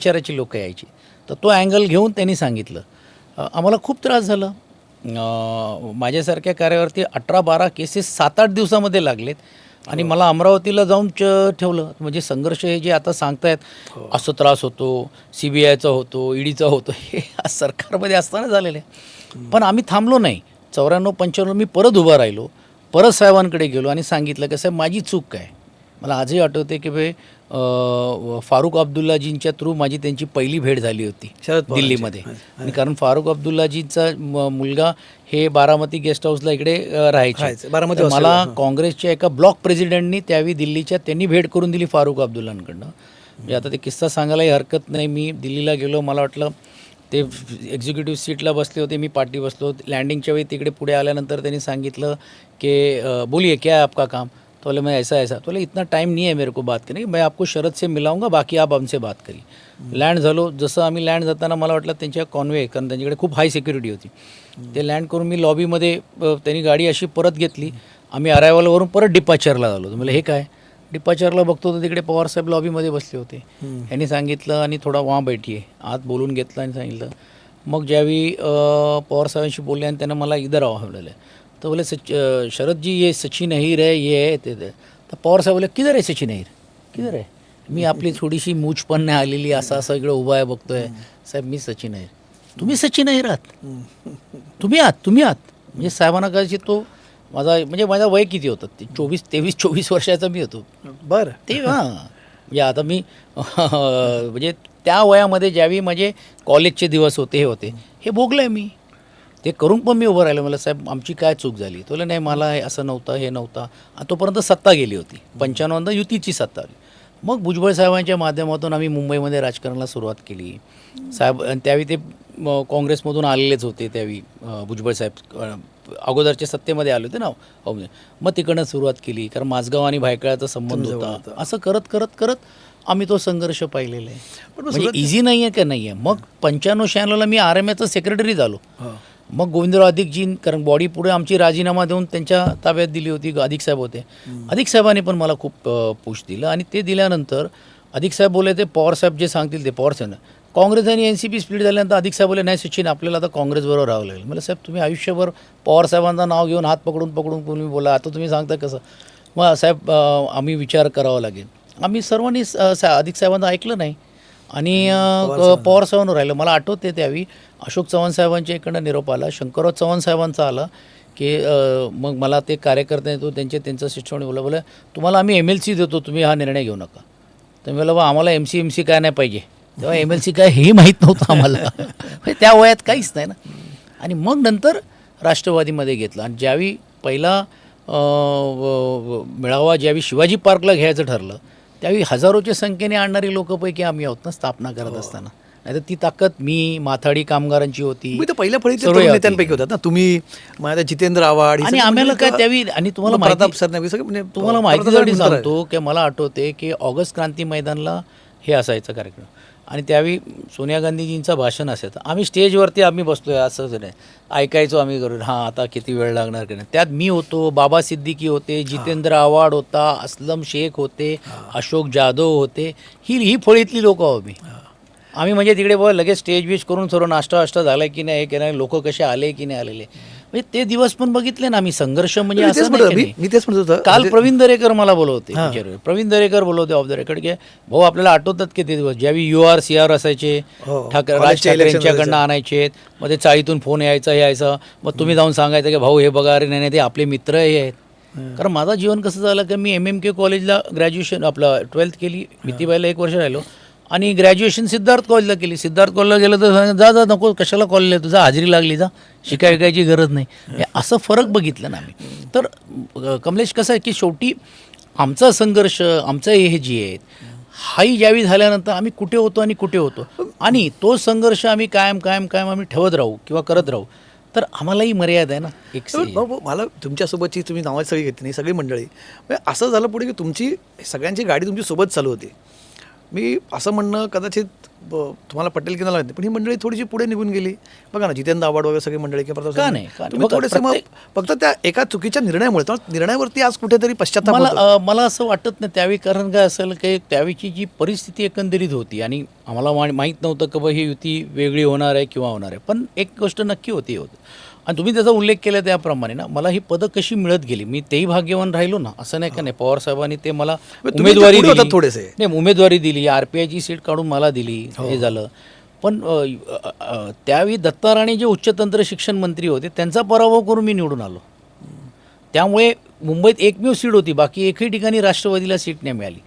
विचाराची लोकं यायची. तर तो अँगल घेऊन त्यांनी सांगितलं. आम्हाला खूप त्रास झाला. माझ्यासारख्या कार्यावरती 18-12 केसेस 7-8 दिवसामध्ये लागलेत आणि मला अमरावतीला जाऊन ठेवलं. म्हणजे संघर्ष हे जे आता सांगतायत असं त्रास होतो, CBIचा होतो, EDचा होतो, हे सरकारमध्ये असताना झालेलं आहे. पण आम्ही थांबलो नाही. 94-95 मी परत उभा राहिलो, परत साहेबांकडे गेलो आणि सांगितलं की साहेब माझी चूक काय. मला आजही आठवते की फारुख अब्दुल्लाजींच्या थ्रू माझी त्यांची पहिली भेट झाली होती दिल्लीमध्ये. आणि कारण फारुख अब्दुल्लाजींचा मुलगा हे बारामती गेस्ट हाऊसला इकडे राहायचे. मला काँग्रेसच्या एका ब्लॉक प्रेसिडेंटनी त्यावेळी दिल्लीच्या त्यांनी भेट करून दिली फारुख अब्दुल्लांकडनं. म्हणजे आता ते किस्सा सांगायलाही हरकत नाही. मी दिल्लीला गेलो, मला वाटलं ते एक्झिक्युटिव्ह सीटला बसले होते, मी पाठी बसलो. लँडिंगच्या वेळी तिकडे पुढे आल्यानंतर त्यांनी सांगितलं की बोलिए क्या है आपका काम. तो बोले मैं ऐसा तो बोले इतना टाइम नहीं है मेरे को बात करने, मैं आपको शरद से मिलाऊंगा, बाकी आप हमसे बात करिए. लँड झालो. जसं आम्ही लँड जाताना मला वाटलं त्यांच्या कॉन्वे, कारण त्यांच्याकडे खूप हाय सिक्युरिटी होती. ते लँड करून मी लॉबीमध्ये, त्यांनी गाडी अशी परत घेतली. आम्ही अरायवलवरून परत डिपाचरला झालो. म्हणजे हे काय, डिपाचरला बघतो तर तिकडे पवारसाहेब लॉबीमध्ये बसले होते. यांनी सांगितलं आणि थोडा वहाँ बैठिये, आत बोलून घेतलं आणि सांगितलं. मग ज्यावेळी पवारसाहेबांशी बोलले आणि त्यांना मला इधर आवडलं, तो बोले शरद जी ये सचिन अहिर है, ये है ते. तर पवारसाहेब बोले किधर आहे सचिन अहिर, किधर आहे. मी आपली थोडीशी मूछ पण नाही आलेली, असं इकडे उभा आहे बघतोय. साहेब मी सचिन अहिर. तुम्ही सचिन अहिर आहात, तुम्ही आहात. म्हणजे साहेबांना कदाचित तो माझा वय किती होतं ते 23-24 वर्षाचा मी होतो. बरं ते म्हणजे आता मी म्हणजे त्या वयामध्ये ज्यावेळी माझे कॉलेजचे दिवस होते, हे भोगलं आहे मी. ते करून पण मी उभं राहिलं. मला साहेब आमची काय चूक झाली. तो नाही, मला असं नव्हतं, हे नव्हतं. आणि तोपर्यंत सत्ता गेली होती. 95 युतीची सत्ता आली. मग भुजबळ साहेबांच्या माध्यमातून आम्ही मुंबईमध्ये राजकारणाला सुरुवात केली. साहेब आणि त्यावेळी ते काँग्रेसमधून आलेलेच होते. त्यावेळी भुजबळ साहेब अगोदरच्या सत्तेमध्ये आले होते ना. मग तिकडनं सुरुवात केली, कारण माझगाव आणि भायखळ्याचा संबंध होता. असं करत आम्ही तो संघर्ष पाहिलेला आहे. म्हणजे इझी नाही आहे का नाही आहे. मग 95-96ला मी RMAचा सेक्रेटरी झालो. मग गोविंदराव अधिकजी, कारण बॉडी पुढे आमची राजीनामा देऊन त्यांच्या ताब्यात दिली होती. अधिक साहेब होते. अधिक साहेबांनी पण मला खूप पुश दिलं. आणि ते दिल्यानंतर अधिक साहेब बोलले ते पवारसाहेब जे सांगतील ते. पवारसाहेब काँग्रेस आणि NCP स्प्लिट झाल्यानंतर अधिक साहेब बोलले नाही सचिन आपल्याला आता काँग्रेसबरोबर राहावं लागेल. मला साहेब तुम्ही आयुष्यभर पवारसाहेबांचं नाव घेऊन हात पकडून तुम्ही बोला, आता तुम्ही सांगता कसं. मग साहेब आम्ही विचार करावा लागेल. आम्ही सर्वांनी अधिक साहेबांचं ऐकलं नाही आणि पवारसाहेबांवर राहिलं. मला आठवते त्यावेळी अशोक चव्हाण साहेबांच्या इकडनं निरोप आला, शंकरराव चव्हाण साहेबांचा आला की मग मला ते कार्यकर्ते तो त्यांचं शिक्षण बोला तुम्हाला आम्ही MLC देतो, तुम्ही हा निर्णय घेऊ नका. तर मी बोला आम्हाला MC काय नाही पाहिजे. तेव्हा MLC काय हेही माहीत नव्हतं आम्हाला. म्हणजे त्या वयात काहीच नाही ना. आणि मग नंतर राष्ट्रवादीमध्ये घेतलं. आणि ज्यावेळी पहिला मेळावा ज्यावेळी शिवाजी पार्कला घ्यायचं ठरलं, त्यावेळी हजारोच्या संख्येने आणणारी लोकपैकी आम्ही आहोत ना स्थापना करत असताना. नाही तर ती ताकद मी माथाडी कामगारांची होती. पहिल्या फळीतल्या नेत्यांपैकी होतात ना तुम्ही. माझ्या जितेंद्र आव्हाड आणि आम्हाला काय त्यावेळी. आणि तुम्हाला माहिती सांगतो की मला आठवते की ऑगस्ट क्रांती मैदानला हे असायचं कार्यक्रम. आणि त्यावेळी सोनिया गांधीजींचं भाषण असायचं. आम्ही स्टेजवरती बसलोय असंच नाही, ऐकायचो आम्ही करून. आता किती वेळ लागणार की नाही. त्यात मी होतो, बाबा सिद्दीकी होते, जितेंद्र आव्हाड होता, असलम शेख होते, अशोक जाधव होते. ही फळीतली लोक आहो आम्ही. म्हणजे तिकडे लगेच स्टेज बीज करून सर्व नाश्ता झाला की नाही, की नाही, लोक कसे आले की नाही आलेले. म्हणजे ते दिवस पण बघितले ना आम्ही. संघर्ष म्हणजे असं नाही. मी तेच म्हणत होतो. काल प्रवीण दरेकर मला बोलवते, प्रवीण दरेकर बोलवते ऑफ द रेकॉर्ड की भाऊ आपल्याला आठवतात की ते दिवस ज्यावेळी UR CR असायचे, राज ठाकरेंच्याकडनं आणायचे. मग ते चाळीतून फोन यायचा. मग तुम्ही जाऊन सांगायचं की भाऊ हे बघा, अरे नाही ते आपले मित्र हे आहेत. कारण माझं जीवन कसं झालं की मी MMK कॉलेजला ग्रॅज्युएशन 12th केली. भीतीबाईला 1 वर्ष राहिलो. आणि ग्रॅज्युएशन सिद्धार्थ कॉलेजला केली. सिद्धार्थ कॉलेजला गेलं तर जा नको, कशाला कॉलेजला तुझा हजेरी लागली, जा शिकायची गरज नाही. असं फरक बघितलं ना आम्ही. तर कमलेश कसं आहे की शेवटी आमचा संघर्ष, आमचं हे जे आहेत हाही ज्यावेळी झाल्यानंतर आम्ही कुठे होतो आणि तो संघर्ष आम्ही कायम आम्ही ठेवत राहू किंवा करत राहू. तर आम्हालाही मर्यादा आहे ना. एक भाऊ मला तुमच्यासोबतची तुम्ही नावाची सगळी घेतली नाही, सगळी मंडळी. असं झालं पुढे की तुमची सगळ्यांची गाडी तुमची सोबत चालू होती. मी असं म्हणणं कदाचित तुम्हाला पटेल की नाही माहित नाही, पण ही मंडळी थोडीशी पुढे निघून गेली. बघा ना, जितेंद्र आव्हाड वगैरे सगळी मंडळी किंवा का नाही? तुम्ही बघा, थोडेसे मग फक्त त्या एका चुकीच्या निर्णयामुळे निर्णयावरती आज कुठेतरी पश्चाताप होतो. मला असं वाटत नाही त्यावेळी, कारण काय असेल की त्यावेळीची जी परिस्थिती एकंदरीत होती आणि आम्हाला माहीत नव्हतं की बा ही युती वेगळी होणार आहे किंवा होणार आहे, पण एक गोष्ट नक्की होती आणि तुम्ही त्याचा उल्लेख केला त्याप्रमाणे ना, मला ही पदं कशी मिळत गेली, मी तेही भाग्यवान राहिलो ना, असं नाही का नाही. पवार साहेबांनी ते मला उमेदवारी दिली, थोडेसे नाही उमेदवारी दिली, RPIची सीट काढून मला दिली, हे झालं. पण त्यावेळी दत्ता राणे जे उच्चतंत्र शिक्षण मंत्री होते त्यांचा पराभव करून मी निवडून आलो. त्यामुळे मुंबईत एकमेव सीट होती, बाकी एकही ठिकाणी राष्ट्रवादीला सीट नाही मिळाली.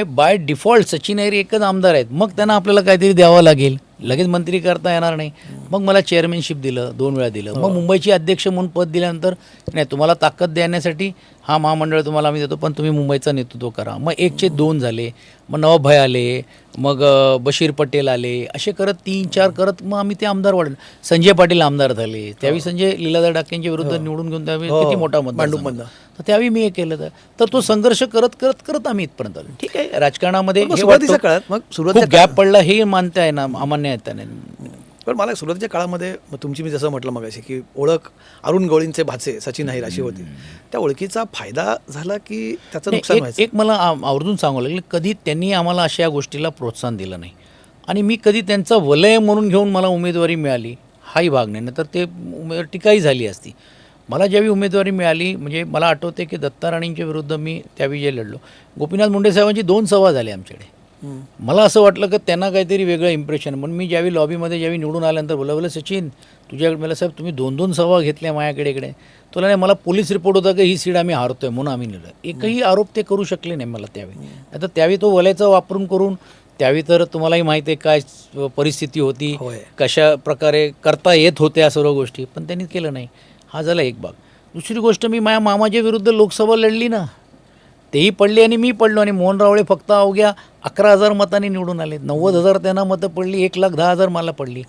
बाय डिफॉल्ट सचिन अहिरे एकच आमदार आहेत, मग त्यांना आपल्याला काहीतरी द्यावं लागेल, लगेच मंत्री करता येणार नाही. मग मला चेअरमॅनशिप दिलं, 2 वेळा दिलं. मग मुंबईची अध्यक्ष म्हणून पद दिल्यानंतर नाही, तुम्हाला ताकद देण्यासाठी हा महामंडळ तुम्हाला आम्ही देतो, पण तुम्ही मुंबईचं नेतृत्व करा. मग 1चे 2 झाले, मग नवाबभाई आले, मग बशीर पटेल आले, असे करत 3-4 करत मग आम्ही ते आमदार वाढले. संजय पाटील आमदार झाले, त्यावेळी संजय लीलाधर डाकेंच्या विरुद्ध निवडून घेऊन त्यावेळी किती मोठा मतदार, तर त्यावेळी मी हे केलं. तर तो संघर्ष करत करत करत आम्ही इथपर्यंत आलो. ठीक आहे, राजकारणामध्ये सुरुवातीच्या काळात मग खूप गॅप पडला हे मानता आहे ना, अमान्य आहे त्याने. पण मला सुरुवातीच्या काळामध्ये तुमची मी जसं म्हटलं मगाशी की ओळख अरुण गवळींचे भाचे सचिन अहिर अशी होती, त्या ओळखीचा फायदा झाला की त्याचं नुकसान व्हायचं? एक मला आवर्जून सांगावं लागेल, कधी त्यांनी आम्हाला अशा गोष्टीला प्रोत्साहन दिलं नाही आणि मी कधी त्यांचं वलय म्हणून घेऊन मला उमेदवारी मिळाली हाही भाग नाही, तर ते टीकाही झाली असती. मला ज्यावेळी उमेदवारी मिळाली, म्हणजे मला आठवते की दत्ता राणेंच्या विरुद्ध मी त्यावेळी जे लढलो, गोपीनाथ मुंडे साहेबांची 2 सभा झाल्या आमच्याकडे. मला असं वाटलं की त्यांना काहीतरी वेगळं इम्प्रेशन, म्हणून मी ज्यावेळी लॉबीमध्ये ज्यावेळी निवडून आल्यानंतर बोला सचिन तुझ्याकडे, मला साहेब तुम्ही 2-2 सभा घेतल्या माझ्याकडे इकडे, तुला नाही, मला पोलीस रिपोर्ट होता की ही सीट आम्ही हारतोय म्हणून आम्ही निवडलं. एकही आरोप ते करू शकले नाही मला त्यावेळी. आता त्यावेळी तो वलयाचा वापरून करून, त्यावेळी तर तुम्हालाही माहिती आहे काय परिस्थिती होती, कशा प्रकारे करता येत होत्या सर्व गोष्टी, पण त्यांनी केलं नाही. हा झाला एक भाग. दुसरी गोष्ट, मी माझ्या मामाच्या विरुद्ध लोकसभा लढली ना, तेही पडले आणि मी पडलो, आणि मोहन रावळे फक्त अवघ्या 11,000 मतांनी निवडून आले. 90,000 त्यांना मतं पडली, 1,10,000 मला पडली.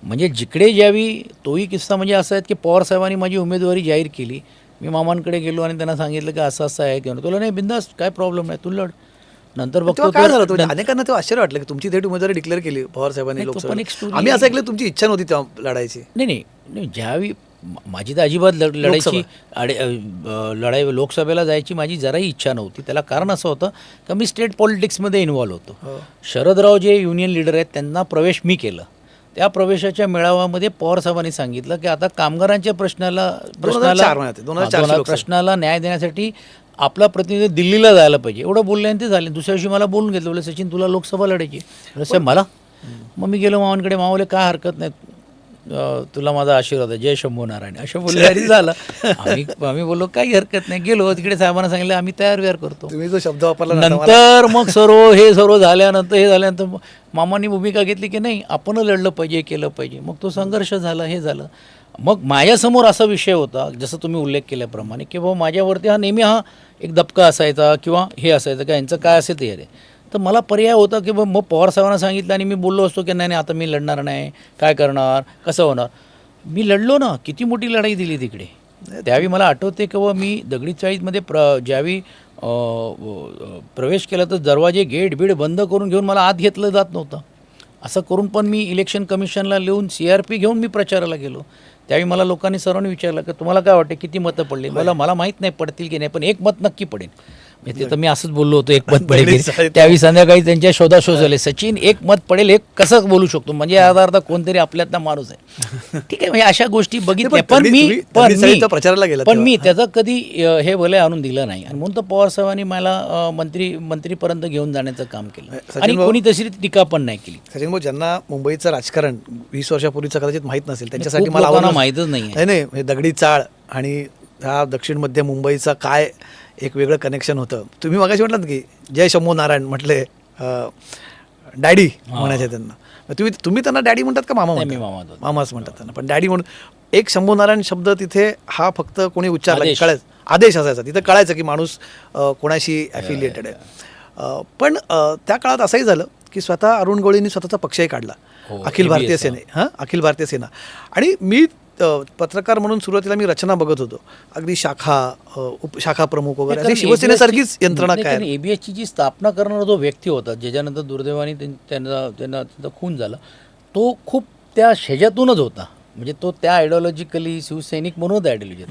म्हणजे जिकडे ज्यावेळी तोही किस्सा म्हणजे असा आहे की पवार साहेबांनी माझी उमेदवारी जाहीर केली, मी मामांकडे गेलो आणि त्यांना सांगितलं की असं असं आहे किंवा, तुला नाही बिंदास काय प्रॉब्लेम नाही, तू लढ. नंतर बघतो काय झालं, अनेकांना तेव्हा आश्चर्य वाटलं की तुमची थेट उमेदवारी डिक्लेअर केली पवार साहेबांनी लोकसभा. आम्ही असं ऐकलं तुमची इच्छा नव्हती तेव्हा लढायची. नाही, ज्यावेळी माझी तर अजिबात लढायची लढाई लोकसभेला जायची माझी जराही इच्छा नव्हती. त्याला कारण असं होतं की मी स्टेट पॉलिटिक्समध्ये इन्व्हॉल्व होतो. शरदराव जे युनियन लीडर आहेत त्यांना प्रवेश मी केलं. त्या प्रवेशाच्या मेळाव्यामध्ये पवार साहेबांनी सांगितलं की आता कामगारांच्या प्रश्नाला न्याय देण्यासाठी आपला प्रतिनिधी दिल्लीला जायला पाहिजे, एवढं बोलल्याने ते झाले. दुसऱ्या दिवशी मला बोलून घेतलं, बोले सचिन तुला लोकसभा लढायची. साहेब मला, मग मी गेलो मामांकडे, मामाले काय हरकत नाही, तुला माझा आशीर्वाद आहे, जय शंभू नारायण, असं बोलले झालं. आम्ही बोललो काही हरकत नाही, गेलो तिकडे साहेबांना सांगितलं आम्ही तयार करतो. तुम्ही जो शब्द वापरला नंतर मग सर्व झाल्यानंतर मामांनी भूमिका घेतली की नाही आपण लढलं पाहिजे, केलं पाहिजे. मग तो संघर्ष झाला, हे झालं. मग माझ्यासमोर असा विषय होता जसं तुम्ही उल्लेख केल्याप्रमाणे की बाबा माझ्यावरती नेहमी एक दबका असायचा किंवा हे असायचं का यांचं काय असेल ते. तर मला पर्याय होता की मग पवार साहेबांना सांगितलं आणि मी बोललो असतो की नाही आता मी लढणार नाही, काय करणार, कसं होणार. मी लढलो ना, किती मोठी लढाई दिली तिकडे. त्यावेळी मला आठवते की मी दगडी चाळीमध्ये ज्यावेळी प्रवेश केला तर दरवाजे गेट बंद करून घेऊन मला आत घेतलं जात नव्हतं. असं करून पण मी इलेक्शन कमिशनला लिहून CRP घेऊन मी प्रचाराला गेलो. त्यावेळी मला लोकांनी सर्वांनी विचारलं की तुम्हाला काय वाटते किती मतं पडली. मला माहीत नाही पडतील की नाही, पण 1 मत नक्की पडेल. ते तर मी असंच बोललो होतो 1 मत पडेल. त्यावेळी संध्याकाळी त्यांच्या शोधाशोध झाले, सचिन 1 मत पडेल हे कसं बोलू शकतो, म्हणजे अर्धा कोणतरी आपल्यातला माणूस आहे. ठीक आहे, म्हणजे अशा गोष्टी बघितल्या. पण मी त्याचं कधी हे वलय आणून दिलं नाही, आणि म्हणून तर पवार साहेबांनी मला मंत्रीपर्यंत घेऊन जाण्याचं काम केलं आणि कोणी तशी टीका पण नाही केली. सचिन भाऊ, ज्यांना मुंबईचं राजकारण 20 वर्षापूर्वीचं कदाचित माहीत नसेल त्यांच्यासाठी मला माहीतच नाही दगडी चाळ आणि हा दक्षिण मध्य मुंबईचा काय एक वेगळं कनेक्शन होतं. तुम्ही मगाशी म्हटलात की जय शंभू नारायण म्हटले, डॅडी म्हणायचे त्यांना. तुम्ही त्यांना डॅडी म्हणतात का मामा म्हणतात? मामाच म्हणतात त्यांना, पण डॅडी म्हणून एक शंभू नारायण शब्द तिथे हा फक्त कोणी उच्चारला कळायचं, आदेश असायचा, तिथं कळायचं की माणूस कोणाशी ॲफिलिएटेड आहे. पण त्या काळात असंही झालं की स्वतः अरुण गवळींनी स्वतःचा पक्षही काढला, अखिल भारतीय सेना. आणि मी पत्रकार म्हणून सुरुवातीला मी रचना बघत होतो, अगदी शाखा प्रमुख वगैरे कारण अशी शिवसेनेसारखीच यंत्रणा नाही, काय कारण ABS ची जी स्थापना करणारा जो व्यक्ती होता, ज्याच्यानंतर दुर्दैवाने त्यांचा खून झाला, तो खूप त्या ह्याच्यातूनच होता. म्हणजे तो त्या आयडिओलॉजिकली शिवसैनिक म्हणून आयडिओलॉजी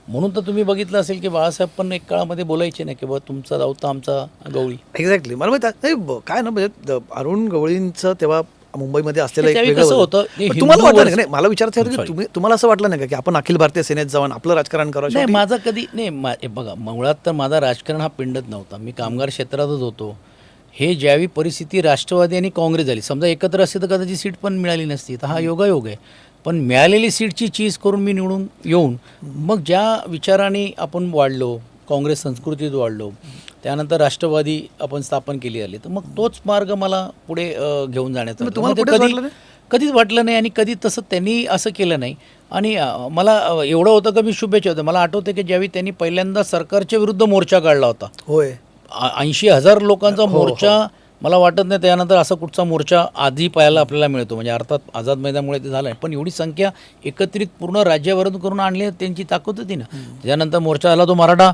म्हणून तर तुम्ही बघितलं असेल की बाळासाहेब पण एक काळामध्ये बोलायचे नाही की बाबा तुमचा दावता आमचा गवळी. एक्झॅक्टली. मला माहिती आहे, नाही काय ना, म्हणजे अरुण गवळींचं तेव्हा मुंबईमध्ये असलेलं एक त्यावेळी वेगळं कसं होतं. होतं, हे पण तुम्हाला हिंदू वाटलं नाही, मला विचारायचं होतं की तुम्हाला असं वाटलं नाही का की आपण अखिल भारतीय सेनेत जाऊन आपलं राजकारण करावं? नाही, शेवटी माझा कधी नाही हे बघा, मुळात तर माझा राजकारण हा पिंडत नव्हता. मी कामगार क्षेत्रातच होतो. हे ज्यावेळी परिस्थिती राष्ट्रवादी आणि काँग्रेस झाली, समजा एकत्र असते तर कदाचित सीट पण मिळाली नसती. तर हा योगायोग आहे. पण मिळालेली सीटची चीज करून मी निवडून येऊन मग ज्या विचाराने आपण वाढलो, काँग्रेस संस्कृतीत वाढलो, त्यानंतर राष्ट्रवादी आपण स्थापन केली आली, तर मग तोच मार्ग मला पुढे घेऊन जाण्याचा होता. तुम्हाला मग ते कुठेच वाटलं नाही? कधीच वाटलं नाही आणि कधी तसं त्यांनी असं केलं नाही. आणि मला एवढं होतं का मी शुभेच्छा होतं. मला आठवतं की ज्यावेळी त्यांनी पहिल्यांदा सरकारच्या विरुद्ध मोर्चा काढला होता, होय, 80,000 लोकांचा मोर्चा. मला वाटत नाही त्यानंतर असा कुठचा मोर्चा आधी पाहायला आपल्याला मिळतो. म्हणजे अर्थात आझाद मैदानामुळे ते झालं आहे, पण एवढी संख्या एकत्रित पूर्ण राज्यावरून करून आणली, त्यांची ताकद होती ना. त्यानंतर मोर्चा झाला तो मराठा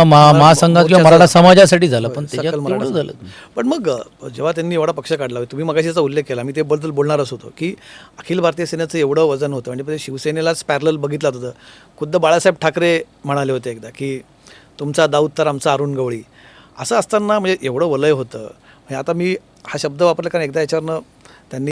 महासंघात किंवा मराठा समाजासाठी झाला, पण त्याच्यात तेवढं झालं. पण मग जेव्हा त्यांनी एवढा पक्ष काढला, तुम्ही मगाशी याचा उल्लेख केला, मी त्याबद्दल बोलणारच होतो की अखिल भारतीय सेनेचं एवढं वजन होतं, म्हणजे शिवसेनेलाच पॅरलल बघितलं होतं. खुद्द बाळासाहेब ठाकरे म्हणाले होते एकदा की तुमचा दाऊद तर आमचा अरुण गवळी. असं असताना म्हणजे एवढं वलय होतं. म्हणजे आता मी हा शब्द वापरला कारण एकदा याच्यावरनं